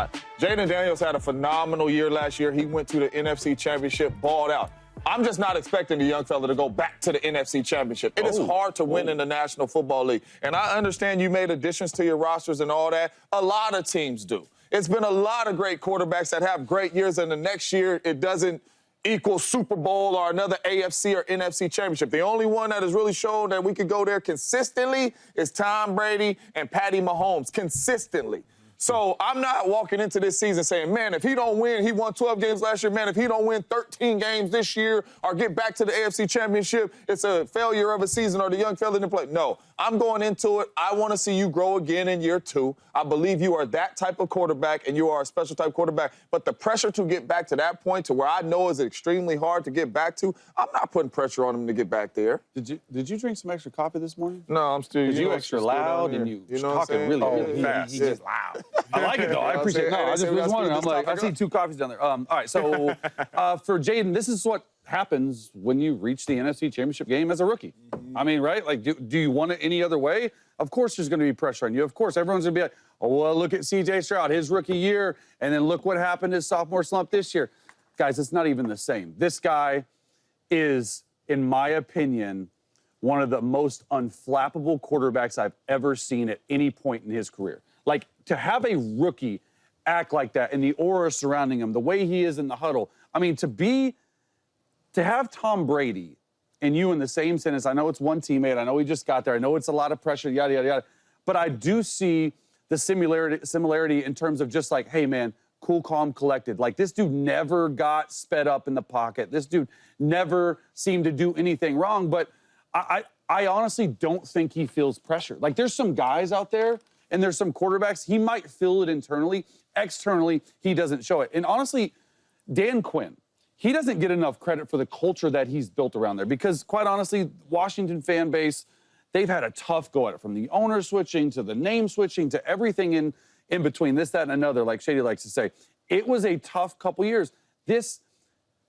not. Jayden Daniels had a phenomenal year last year. He went to the NFC Championship, balled out. I'm just not expecting the young fella to go back to the NFC Championship. It is hard to win in the National Football League. And I understand you made additions to your rosters and all that. A lot of teams do. It's been a lot of great quarterbacks that have great years, and the next year it doesn't equal Super Bowl or another AFC or NFC championship. The only one that has really shown that we could go there consistently is Tom Brady and Patty Mahomes, consistently. So I'm not walking into this season saying, man, if he don't win, he won 12 games last year, man, if he don't win 13 games this year or get back to the AFC Championship, it's a failure of a season or the young fella didn't play. No, I'm going into it. I want to see you grow again in year 2. I believe you are that type of quarterback and you are a special type quarterback. But the pressure to get back to that point to where I know is extremely hard to get back to, I'm not putting pressure on him to get back there. Did you drink some extra coffee this morning? No, I'm still. Because you extra loud and you talking really fast. He's just loud. I like it, though. I appreciate it. No, I just was wondering. I'm like, I see 2 coffees down there. All right, so for Jayden, this is what happens when you reach the NFC Championship game as a rookie. I mean, right? Like, do you want it any other way? Of course there's going to be pressure on you. Of course, everyone's going to be like, oh, well, look at C.J. Stroud, his rookie year, and then look what happened his sophomore slump this year. Guys, it's not even the same. This guy is, in my opinion, one of the most unflappable quarterbacks I've ever seen at any point in his career. Like, to have a rookie act like that and the aura surrounding him, the way he is in the huddle. I mean, to have Tom Brady and you in the same sentence, I know it's one teammate, I know he just got there, I know it's a lot of pressure, yada, yada, yada, but I do see the similarity in terms of just like, hey, man, cool, calm, collected. Like, this dude never got sped up in the pocket. This dude never seemed to do anything wrong, but I honestly don't think he feels pressure. Like, there's some guys out there and there's some quarterbacks, he might feel it internally. Externally, he doesn't show it. And honestly, Dan Quinn, he doesn't get enough credit for the culture that he's built around there because, quite honestly, Washington fan base, they've had a tough go at it, from the owner switching to the name switching to everything in between, this, that, and another, like Shady likes to say. It was a tough couple years. This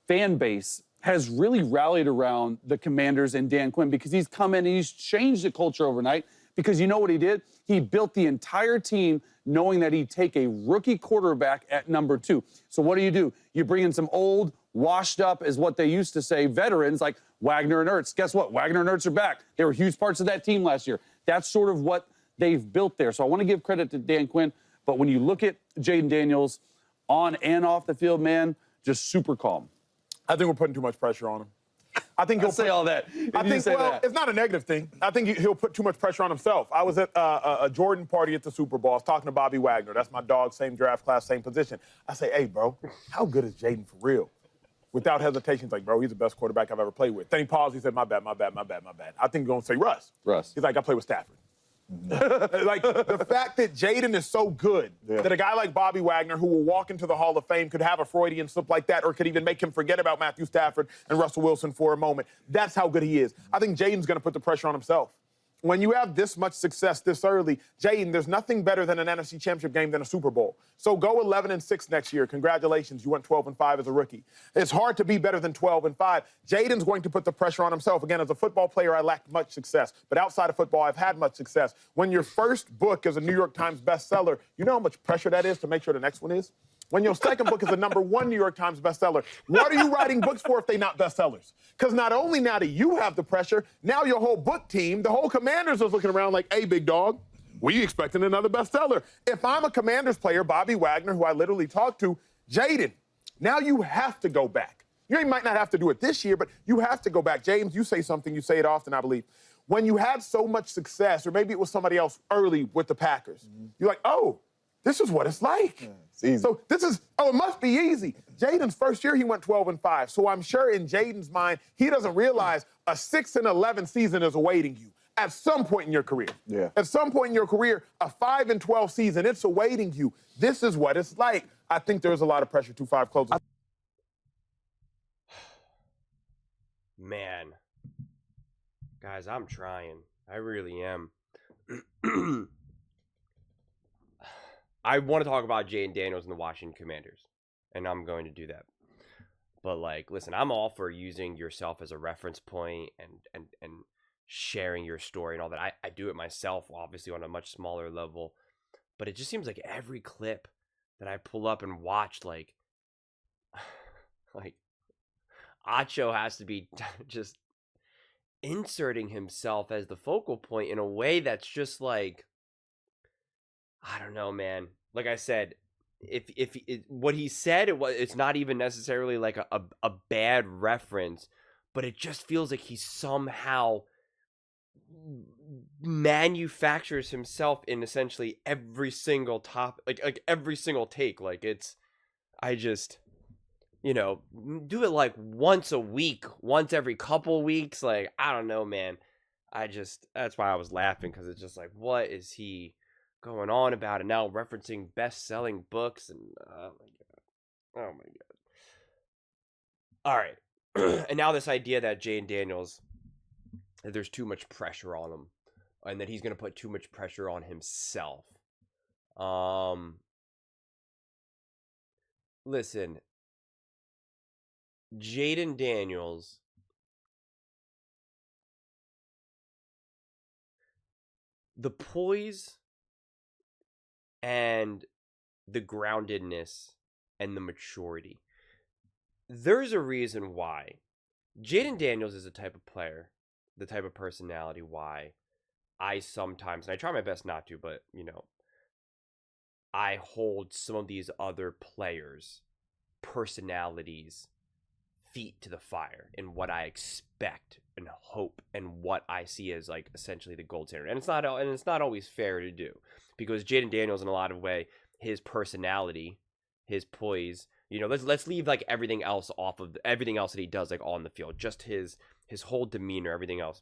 fan base has really rallied around the Commanders and Dan Quinn because he's come in and he's changed the culture overnight because you know what he did? He built the entire team knowing that he'd take a rookie quarterback at number 2. So what do? You bring in some old, washed up, is what they used to say, veterans like Wagner and Ertz. Guess what? Wagner and Ertz are back. They were huge parts of that team last year. That's sort of what they've built there. So I want to give credit to Dan Quinn, but when you look at Jayden Daniels on and off the field, man, just super calm. I think we're putting too much pressure on him. I think he'll say all that. It's not a negative thing. I think he'll put too much pressure on himself. I was at a Jordan party at the Super Bowl. I was talking to Bobby Wagner. That's my dog, same draft class, same position. I say, hey, bro, how good is Jayden for real? Without hesitation, he's like, bro, he's the best quarterback I've ever played with. Then he paused. He said, my bad. I think he's going to say Russ. He's like, I play with Stafford. Like, the fact that Jayden is so good that a guy like Bobby Wagner, who will walk into the Hall of Fame, could have a Freudian slip like that or could even make him forget about Matthew Stafford and Russell Wilson for a moment. That's how good he is. I think Jayden's going to put the pressure on himself. When you have this much success this early, Jayden, there's nothing better than an NFC Championship game than a Super Bowl. So go 11-6 next year. Congratulations, you went 12-5 as a rookie. It's hard to be better than 12-5. Jayden's going to put the pressure on himself. Again, as a football player, I lacked much success. But outside of football, I've had much success. When your first book is a New York Times bestseller, you know how much pressure that is to make sure the next one is? When your second book is a #1 New York Times bestseller, what are you writing books for if they're not bestsellers? Because not only now do you have the pressure, now your whole book team, the whole Commanders is looking around like, hey, big dog, we expecting another bestseller. If I'm a Commanders player, Bobby Wagner, who I literally talked to, Jayden, now you have to go back. You might not have to do it this year, but you have to go back. James, you say something, you say it often, I believe. When you had so much success, or maybe it was somebody else early with the Packers, you're like, oh, this is what it's like. Yeah, it's easy. So it must be easy. Jayden's first year, he went 12-5. So I'm sure in Jayden's mind, he doesn't realize a 6-11 season is awaiting you at some point in your career. Yeah. At some point in your career, a 5-12 season, it's awaiting you. This is what it's like. I think there's a lot of pressure. 2-5 closes. Man. Guys, I'm trying. I really am. I want to talk about Jayden Daniels and the Washington Commanders, and I'm going to do that. But, like, listen, I'm all for using yourself as a reference point and sharing your story and all that. I do it myself, obviously, on a much smaller level. But it just seems like every clip that I pull up and watch, like Acho has to be just inserting himself as the focal point in a way that's just like, I don't know, man. Like I said, if what he said, it's not even necessarily like a bad reference, but it just feels like he somehow manufactures himself in essentially every single like every single take. Like I just, do it like once a week, once every couple weeks. Like, I don't know, man. That's why I was laughing, because it's just like, what is he going on about? And now referencing best-selling books, and oh my god. All right. And now this idea that Jayden Daniels, that there's too much pressure on him, and that he's going to put too much pressure on himself. Listen, Jayden Daniels, the poise and the groundedness and the maturity. There's a reason why Jayden Daniels is the type of player, the type of personality, why I sometimes, and I try my best not to, but, I hold some of these other players' personalities' feet to the fire in what I expect and hope and what I see as like essentially the gold standard. And it's not always fair to do, because Jayden Daniels, in a lot of way, his personality, his poise, let's leave like everything else off of everything else that he does, like on the field, just his whole demeanor, everything else.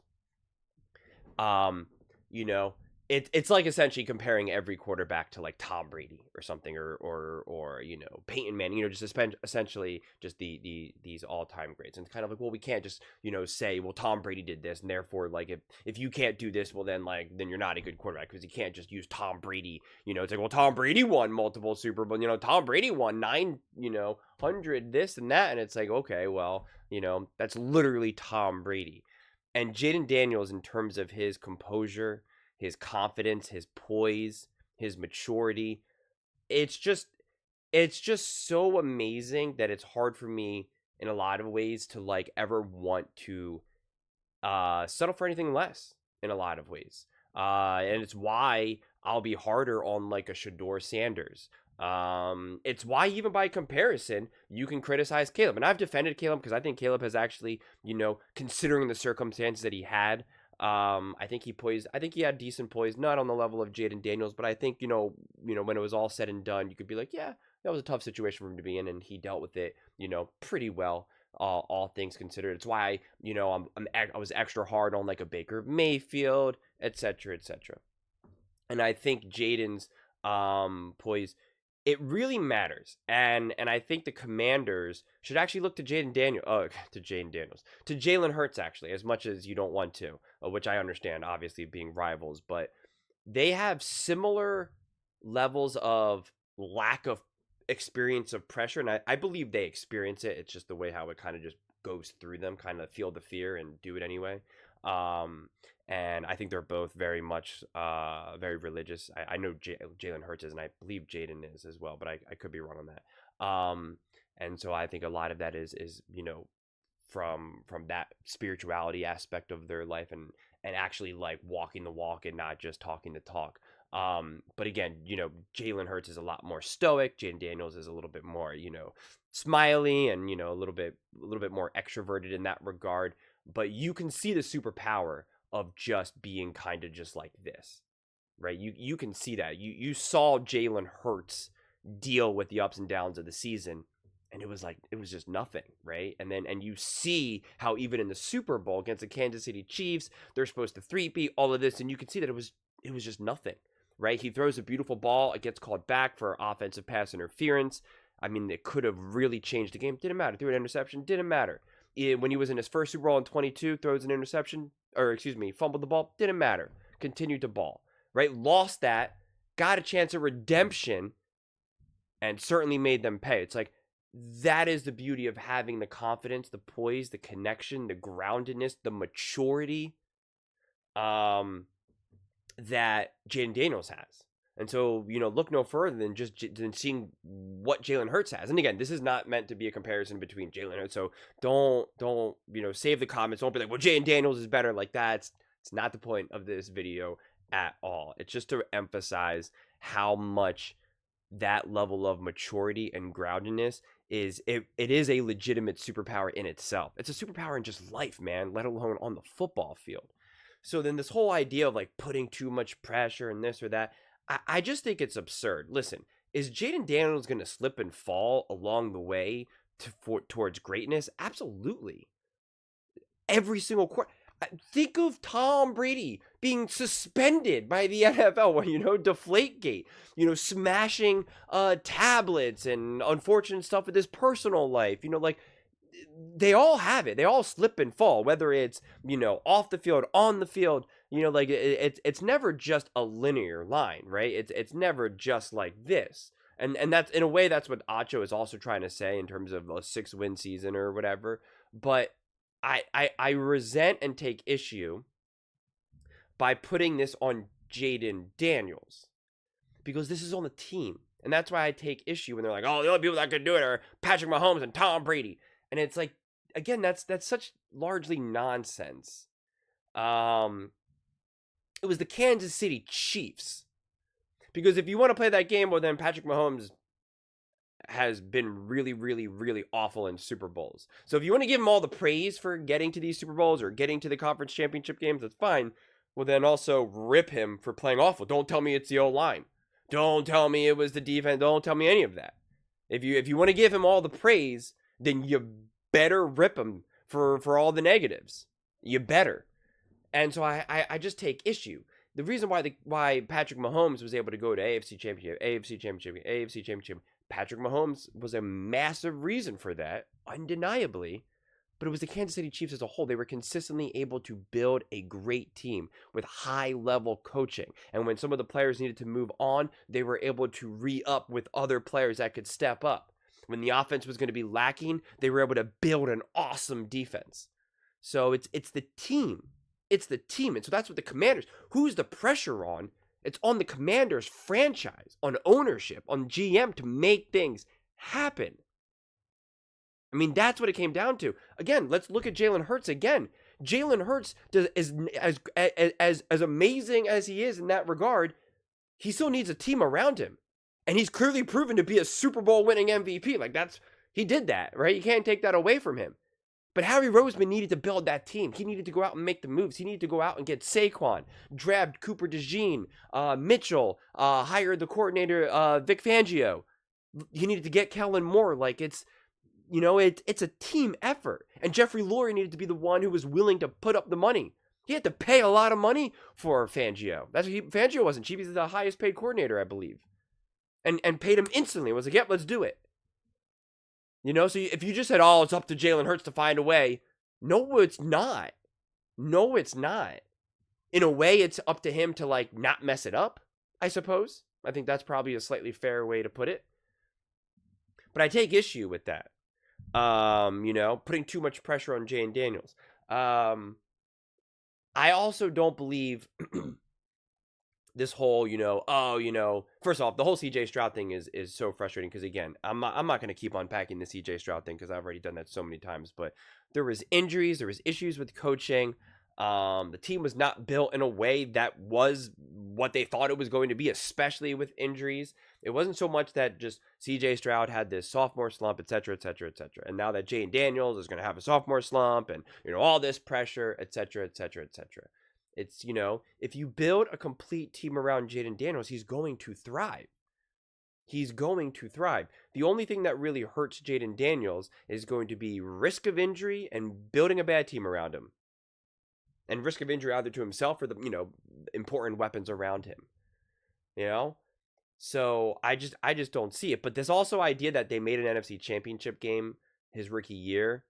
It's like essentially comparing every quarterback to like Tom Brady or something, or Peyton Manning, just essentially just these all-time greats. And it's kind of like, well, we can't just say, well, Tom Brady did this, and therefore, like, if you can't do this, well, then you're not a good quarterback, because you can't just use Tom Brady. It's like, well, Tom Brady won multiple Super Bowl, Tom Brady won 900 this and that, and it's like, okay, well, that's literally Tom Brady. And Jayden Daniels, in terms of his composure, his confidence, his poise, his maturity, it's just so amazing that it's hard for me in a lot of ways to like ever want to settle for anything less, in a lot of ways. And it's why I'll be harder on like a Shedeur Sanders. It's why, even by comparison, you can criticize Caleb. And I've defended Caleb, because I think Caleb has actually, considering the circumstances that he had, I think he had decent poise, not on the level of Jayden Daniels, but I think, when it was all said and done, you could be like, yeah, that was a tough situation for him to be in, and he dealt with it, pretty well, all things considered. It's why, I was extra hard on like a Baker Mayfield, etc., etc. And I think Jayden's poise, it really matters, and I think the Commanders should actually look to Jalen Hurts, actually, as much as you don't want to, which I understand, obviously, being rivals, but they have similar levels of lack of experience of pressure, and I believe they experience it. It's just the way how it kind of just goes through them, kind of feel the fear and do it anyway. And I think they're both very much very religious. I know Jalen Hurts is, and I believe Jayden is as well, but I could be wrong on that. And so I think a lot of that is from that spirituality aspect of their life, and actually like walking the walk and not just talking the talk. But again, Jalen Hurts is a lot more stoic. Jayden Daniels is a little bit more, smiley, and a little bit more extroverted in that regard. But you can see the superpower of just being kind of just like this, right? You can see that. You saw Jalen Hurts deal with the ups and downs of the season, and it was just nothing, right? And you see how even in the Super Bowl against the Kansas City Chiefs, they're supposed to three-peat, all of this, and you can see that it was just nothing, right? He throws a beautiful ball, it gets called back for offensive pass interference. I mean, it could have really changed the game. Didn't matter. Threw an interception, didn't matter. When he was in his first Super Bowl in 22, throws an interception, fumbled the ball, didn't matter. Continued to ball, right? Lost that, got a chance at redemption, and certainly made them pay. It's like, that is the beauty of having the confidence, the poise, the connection, the groundedness, the maturity that Jayden Daniels has. And so, look no further than than seeing what Jalen Hurts has. And again, this is not meant to be a comparison between Jalen Hurts. So don't, save the comments. Don't be like, well, Jayden Daniels is better. Like that's, it's not the point of this video at all. It's just to emphasize how much that level of maturity and groundedness is, it is a legitimate superpower in itself. It's a superpower in just life, man, let alone on the football field. So then this whole idea of like putting too much pressure and this or that, I just think it's absurd. Listen, is Jayden Daniels going to slip and fall along the way towards greatness? Absolutely. Every single quarter. Think of Tom Brady being suspended by the NFL, Deflategate, smashing tablets and unfortunate stuff with his personal life, like they all have it. They all slip and fall, whether it's, off the field, on the field, it's never just a linear line, right? It's never just like this. And that's, in a way, that's what Acho is also trying to say in terms of a 6-win season or whatever. But I resent and take issue by putting this on Jayden Daniels, because this is on the team. And that's why I take issue when they're like, oh, the only people that could do it are Patrick Mahomes and Tom Brady. And it's like, again, that's such largely nonsense. It was the Kansas City Chiefs. Because if you want to play that game, well, then Patrick Mahomes has been really, really, really awful in Super Bowls. So if you want to give him all the praise for getting to these Super Bowls or getting to the conference championship games, that's fine. Well, then also rip him for playing awful. Don't tell me it's the O-line. Don't tell me it was the defense. Don't tell me any of that. If you want to give him all the praise, then you better rip him for all the negatives. You better. And so I just take issue. The reason why Patrick Mahomes was able to go to AFC Championship, Patrick Mahomes was a massive reason for that, undeniably. But it was the Kansas City Chiefs as a whole. They were consistently able to build a great team with high-level coaching. And when some of the players needed to move on, they were able to re-up with other players that could step up. When the offense was going to be lacking, they were able to build an awesome defense. So it's the team. It's the team. And so that's what the Commanders, who's the pressure on? It's on the Commanders franchise, on ownership, on GM to make things happen. I mean, that's what it came down to. Again, let's look at Jalen Hurts again. Jalen Hurts is as amazing as he is in that regard, he still needs a team around him. And he's clearly proven to be a Super Bowl winning MVP. Like he did that, right? You can't take that away from him. But Harry Roseman needed to build that team. He needed to go out and make the moves. He needed to go out and get Saquon, grabbed Cooper DeJean, Mitchell, hired the coordinator, Vic Fangio. He needed to get Kellen Moore. Like it's a team effort. And Jeffrey Lurie needed to be the one who was willing to put up the money. He had to pay a lot of money for Fangio. Fangio wasn't cheap. He's the highest paid coordinator, I believe. And paid him instantly. It was like, yep, let's do it. So if you just said, oh, it's up to Jalen Hurts to find a way. No, it's not. No, it's not. In a way, it's up to him to, like, not mess it up, I suppose. I think that's probably a slightly fair way to put it. But I take issue with that. Putting too much pressure on Jayden Daniels. I also don't believe this whole, first off, the whole CJ Stroud thing is so frustrating because, again, I'm not going to keep unpacking the CJ Stroud thing because I've already done that so many times. But there was injuries, there was issues with coaching. The team was not built in a way that was what they thought it was going to be, especially with injuries. It wasn't so much that just CJ Stroud had this sophomore slump, et cetera, et cetera, et cetera. And now that Jayden Daniels is going to have a sophomore slump and, all this pressure, et cetera, et cetera, et cetera. It's, if you build a complete team around Jayden Daniels, he's going to thrive. He's going to thrive. The only thing that really hurts Jayden Daniels is going to be risk of injury and building a bad team around him. And risk of injury either to himself or the, important weapons around him. So I just don't see it. But this also idea that they made an NFC championship game his rookie year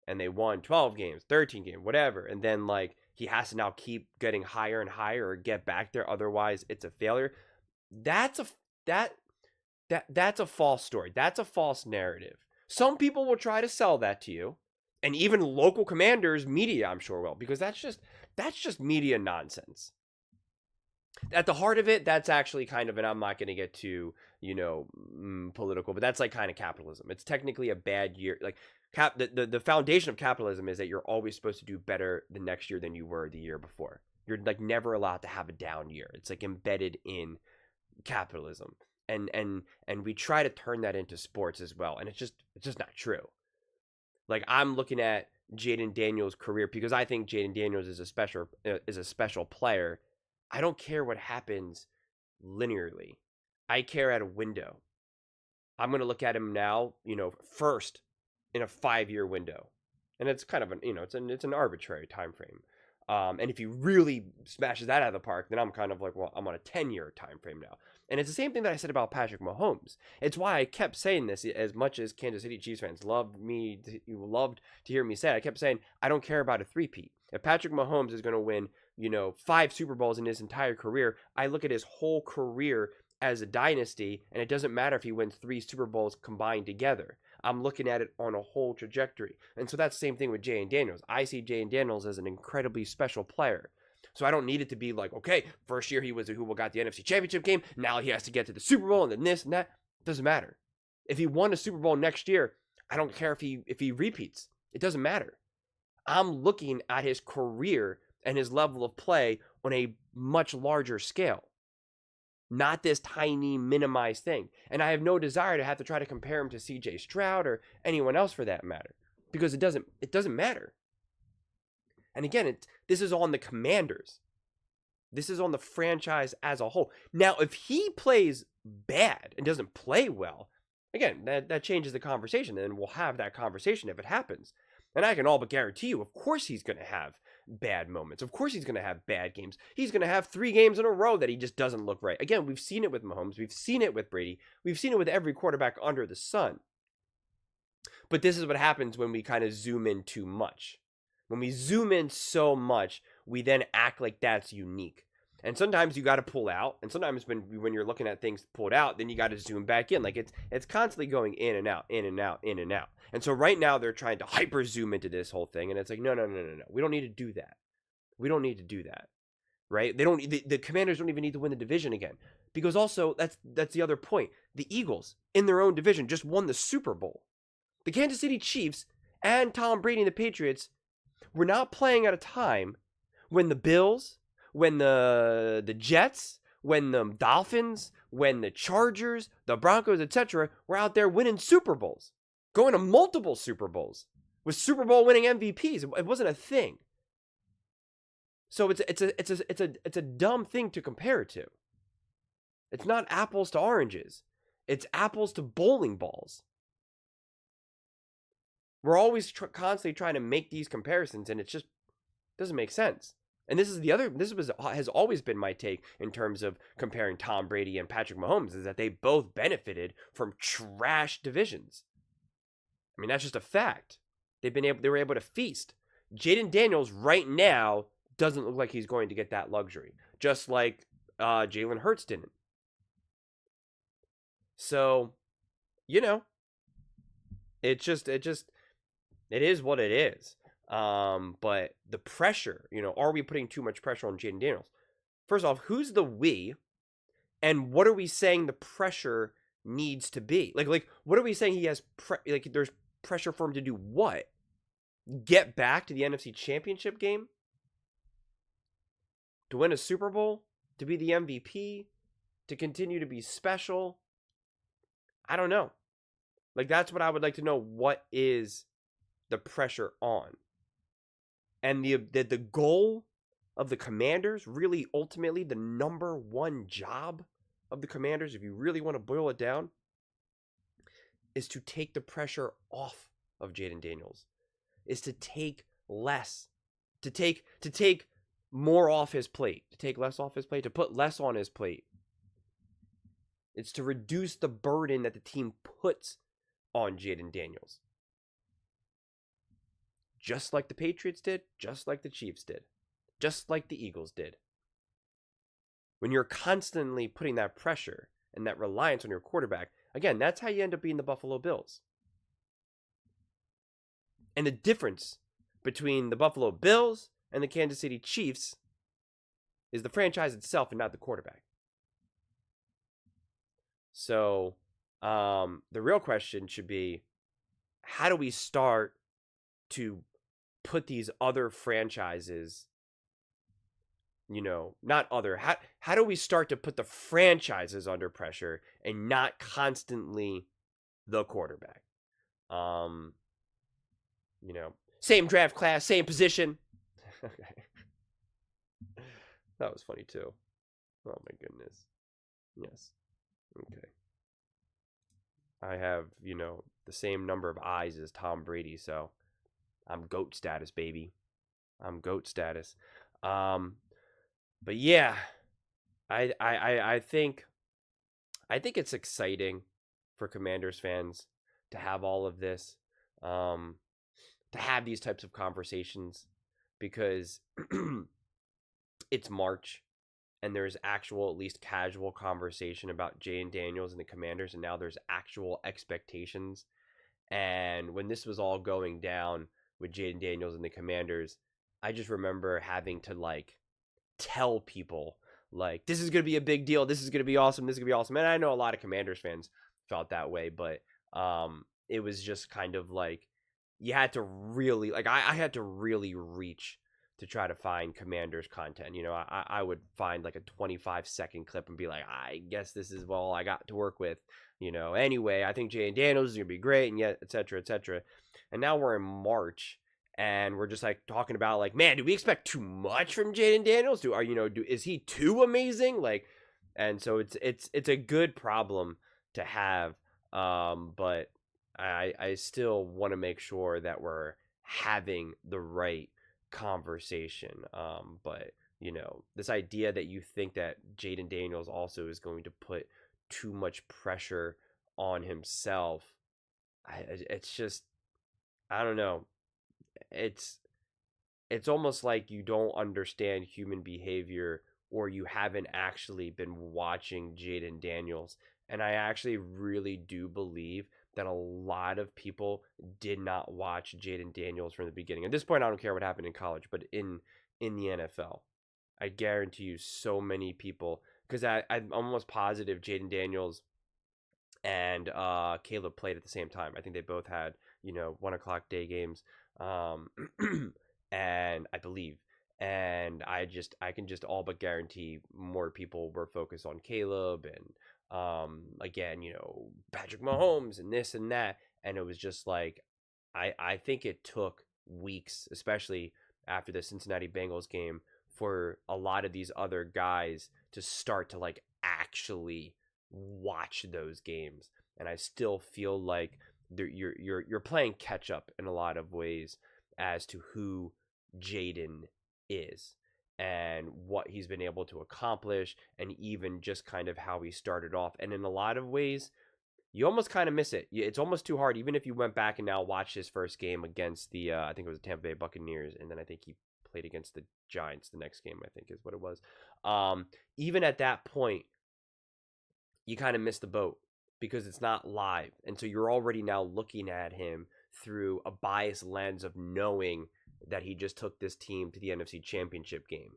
and they won 12 games, 13 games, whatever. And then, like, he has to now keep getting higher and higher or get back there. Otherwise, it's a failure. That's a false story. That's a false narrative. Some people will try to sell that to you. And even local Commanders media, I'm sure, will. Because that's just media nonsense. At the heart of it, that's actually kind of, and I'm not going to get too, political, but that's like kind of capitalism. It's technically a bad year. Like the foundation of capitalism is that you're always supposed to do better the next year than you were the year before. You're like never allowed to have a down year. It's like embedded in capitalism. And we try to turn that into sports as well. And it's just not true. Like I'm looking at Jayden Daniels' career because I think Jayden Daniels is a special player. I don't care what happens linearly. I care at a window. I'm going to look at him now, first in a 5-year window. And it's kind of it's an arbitrary time frame. And if he really smashes that out of the park, then I'm kind of like, well, I'm on a 10-year time frame now. And it's the same thing that I said about Patrick Mahomes. It's why I kept saying this as much as Kansas City Chiefs fans loved to hear me say it. I kept saying, I don't care about a three-peat. If Patrick Mahomes is going to win, 5 Super Bowls in his entire career, I look at his whole career as a dynasty, and it doesn't matter if he wins 3 Super Bowls combined together. I'm looking at it on a whole trajectory. And so that's the same thing with Jayden Daniels. I see Jayden Daniels as an incredibly special player. So I don't need it to be like, okay, first year he was who got the NFC Championship game. Now he has to get to the Super Bowl and then this and that. It doesn't matter. If he won a Super Bowl next year, I don't care if he repeats. It doesn't matter. I'm looking at his career and his level of play on a much larger scale. Not this tiny minimized thing. And I have no desire to have to try to compare him to CJ Stroud or anyone else for that matter. Because it doesn't matter. And again, this is on the Commanders. This is on the franchise as a whole. Now, if he plays bad and doesn't play well, again, that changes the conversation. And we'll have that conversation if it happens. And I can all but guarantee you, of course he's going to have bad moments. Of course he's going to have bad games. He's going to have 3 games in a row that he just doesn't look right. Again, we've seen it with Mahomes. We've seen it with Brady. We've seen it with every quarterback under the sun. But this is what happens when we kind of zoom in too much. When we zoom in so much, we then act like that's unique. And sometimes you got to pull out. And sometimes when you're looking at things pulled out, then you got to zoom back in. Like it's constantly going in and out, in and out, in and out. And so right now they're trying to hyper zoom into this whole thing. And it's like, no. We don't need to do that. We don't need to do that. Right? The Commanders don't even need to win the division again. Because also, that's the other point. The Eagles, in their own division, just won the Super Bowl. The Kansas City Chiefs and Tom Brady and the Patriots were not playing at a time when the Bills, when the Jets, when the Dolphins, when the Chargers, the Broncos, etc., were out there winning Super Bowls, going to multiple Super Bowls with Super Bowl winning MVPs. It wasn't a thing. So it's a dumb thing to compare it to. It's not apples to oranges. It's apples to bowling balls. We're always constantly trying to make these comparisons, and it just doesn't make sense. And this has always been my take in terms of comparing Tom Brady and Patrick Mahomes, is that they both benefited from trash divisions. I mean, that's just a fact. They were able to feast. Jayden Daniels right now doesn't look like he's going to get that luxury, just like Jalen Hurts didn't. So, it is what it is. But the pressure, are we putting too much pressure on Jayden Daniels? First off, who's the we? And what are we saying the pressure needs to be? Like what are we saying he has there's pressure for him to do what? Get back to the NFC Championship game? To win a Super Bowl? To be the MVP? To continue to be special? I don't know. That's what I would like to know. What is the pressure on? And the goal of the Commanders, really ultimately the number one job of the Commanders, if you really want to boil it down, is to take the pressure off of Jayden Daniels. Is to take less. To take more off his plate. To take less off his plate. To put less on his plate. It's to reduce the burden that the team puts on Jayden Daniels. Just like the Patriots did, just like the Chiefs did, just like the Eagles did. When you're constantly putting that pressure and that reliance on your quarterback, again, that's how you end up being the Buffalo Bills. And the difference between the Buffalo Bills and the Kansas City Chiefs is the franchise itself and not the quarterback. So the real question should be, how do we start to put these other franchises, how do we start to put the franchises under pressure and not constantly the quarterback? Same draft class, same position. Okay. That was funny too. Oh my goodness. Yes. Okay. I have, the same number of eyes as Tom Brady, so I'm GOAT status, baby. I'm GOAT status. But yeah, I think it's exciting for Commanders fans to have all of this, to have these types of conversations, because it's March and there's actual, at least casual conversation about Jayden Daniels and the Commanders, and now there's actual expectations. And when this was all going down with Jayden Daniels and the Commanders, I just remember having to tell people this is going to be a big deal. This is going to be awesome. This is going to be awesome. And I know a lot of Commanders fans felt that way, but it was just kind of you had to really, I had to really reach to try to find Commanders content. I would find a 25-second clip and be like, I guess this is all I got to work with. Anyway, I think Jayden Daniels is going to be great, and yet, et cetera, et cetera. And now we're in March, and we're just talking about man, do we expect too much from Jayden Daniels? Is he too amazing? And so it's a good problem to have. But I still want to make sure that we're having the right conversation. But this idea that you think that Jayden Daniels also is going to put too much pressure on himself, it's just, I don't know. It's almost like you don't understand human behavior, or you haven't actually been watching Jayden Daniels. And I actually really do believe that a lot of people did not watch Jayden Daniels from the beginning. At this point, I don't care what happened in college, but in the NFL, I guarantee you so many people, because I'm almost positive Jayden Daniels and Caleb played at the same time. I think they both had 1:00 day games, and I believe, and I can just all but guarantee more people were focused on Caleb and again, Patrick Mahomes and this and that, and it was just I think it took weeks, especially after the Cincinnati Bengals game, for a lot of these other guys to start to actually watch those games. And I still feel like you're playing catch up in a lot of ways as to who Jayden is and what he's been able to accomplish, and even just kind of how he started off. And in a lot of ways, you almost kind of miss it. It's almost too hard, even if you went back and now watched his first game against the I think it was the Tampa Bay Buccaneers, and then I think he played against the Giants the next game, I think is what it was. Even at that point, you kind of miss the boat because it's not live. And so you're already now looking at him through a biased lens of knowing that he just took this team to the NFC Championship game.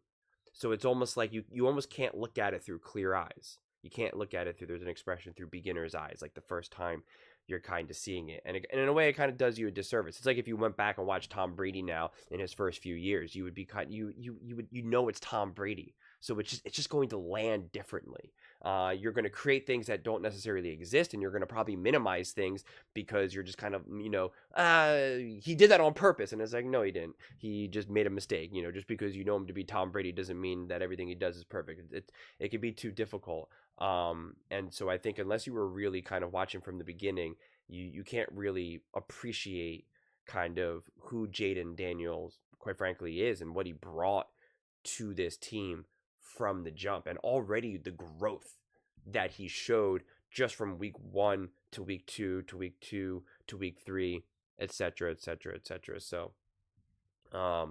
So it's almost like you almost can't look at it through clear eyes. You can't look at it through, there's an expression, through beginner's eyes, the first time you're kind of seeing it. And in a way, it kind of does you a disservice. It's like if you went back and watched Tom Brady now in his first few years, you would be it's Tom Brady. So it's just going to land differently. You're going to create things that don't necessarily exist, and you're going to probably minimize things because you're just kind of, he did that on purpose. And it's no, he didn't. He just made a mistake. Just because you know him to be Tom Brady doesn't mean that everything he does is perfect. It can be too difficult. And so I think unless you were really kind of watching from the beginning, you can't really appreciate kind of who Jayden Daniels, quite frankly, is and what he brought to this team from the jump, and already the growth that he showed just from week 1 to week 2 to week 2 to week 3, etc., etc., etc. So I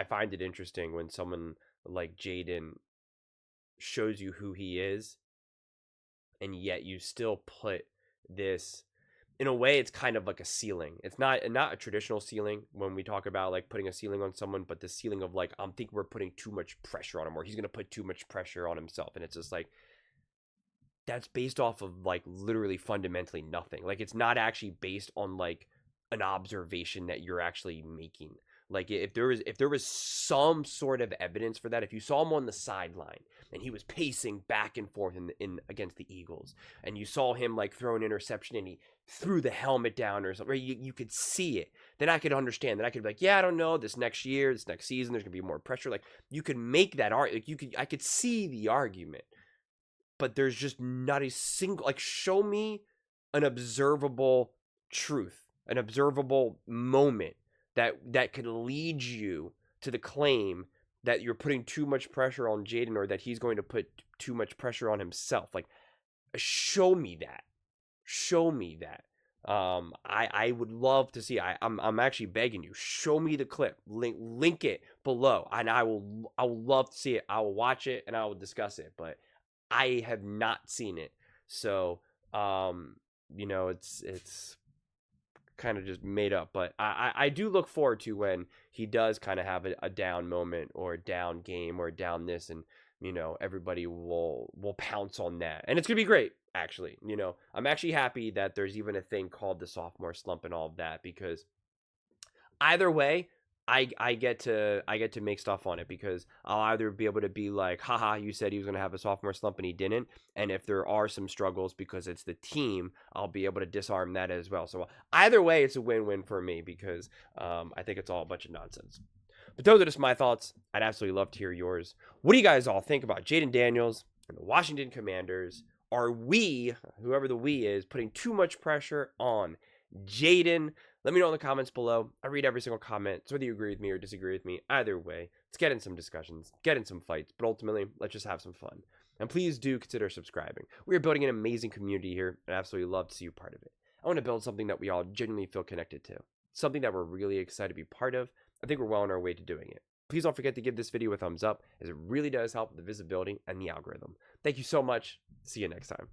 find it interesting when someone like Jayden shows you who he is, and yet you still put this in a way, it's kind of like a ceiling. It's not a traditional ceiling when we talk about like putting a ceiling on someone, but the ceiling of like, I'm thinking we're putting too much pressure on him, or he's going to put too much pressure on himself. And it's just like, that's based off of like literally fundamentally nothing. Like, it's not actually based on like an observation that you're actually making. Like, if there was some sort of evidence for that, if you saw him on the sideline and he was pacing back and forth in against the Eagles, and you saw him like throw an interception and he threw the helmet down or something, you could see it, then I could understand. Then I could be like, yeah, I don't know, this next year, this next season, there's gonna be more pressure. Like, you could make that argument. Like, I could see the argument, but there's just not a single, like, show me an observable truth, an observable moment that could lead you to the claim that you're putting too much pressure on Jayden, or that he's going to put too much pressure on himself. Like, show me that. Show me that. I would love to see. I'm actually begging you. Show me the clip. Link it below, and I will love to see it. I will watch it and I will discuss it. But I have not seen it, so it's kind of just made up. But I do look forward to when he does kind of have a down moment, or a down game, or a down this, and everybody will pounce on that, and it's gonna be great. Actually, I'm actually happy that there's even a thing called the sophomore slump and all of that, because either way, I get to make stuff on it, because I'll either be able to be like, haha, you said he was going to have a sophomore slump and he didn't. And if there are some struggles because it's the team, I'll be able to disarm that as well. So either way, it's a win-win for me, because I think it's all a bunch of nonsense. But those are just my thoughts. I'd absolutely love to hear yours. What do you guys all think about Jayden Daniels and the Washington Commanders? Are we, whoever the we is, putting too much pressure on Jayden? Let me know in the comments below. I read every single comment, so whether you agree with me or disagree with me, either way, let's get in some discussions, get in some fights, but ultimately, let's just have some fun. And please do consider subscribing. We are building an amazing community here, and I absolutely love to see you part of it. I want to build something that we all genuinely feel connected to, something that we're really excited to be part of. I think we're well on our way to doing it. Please don't forget to give this video a thumbs up, as it really does help with the visibility and the algorithm. Thank you so much. See you next time.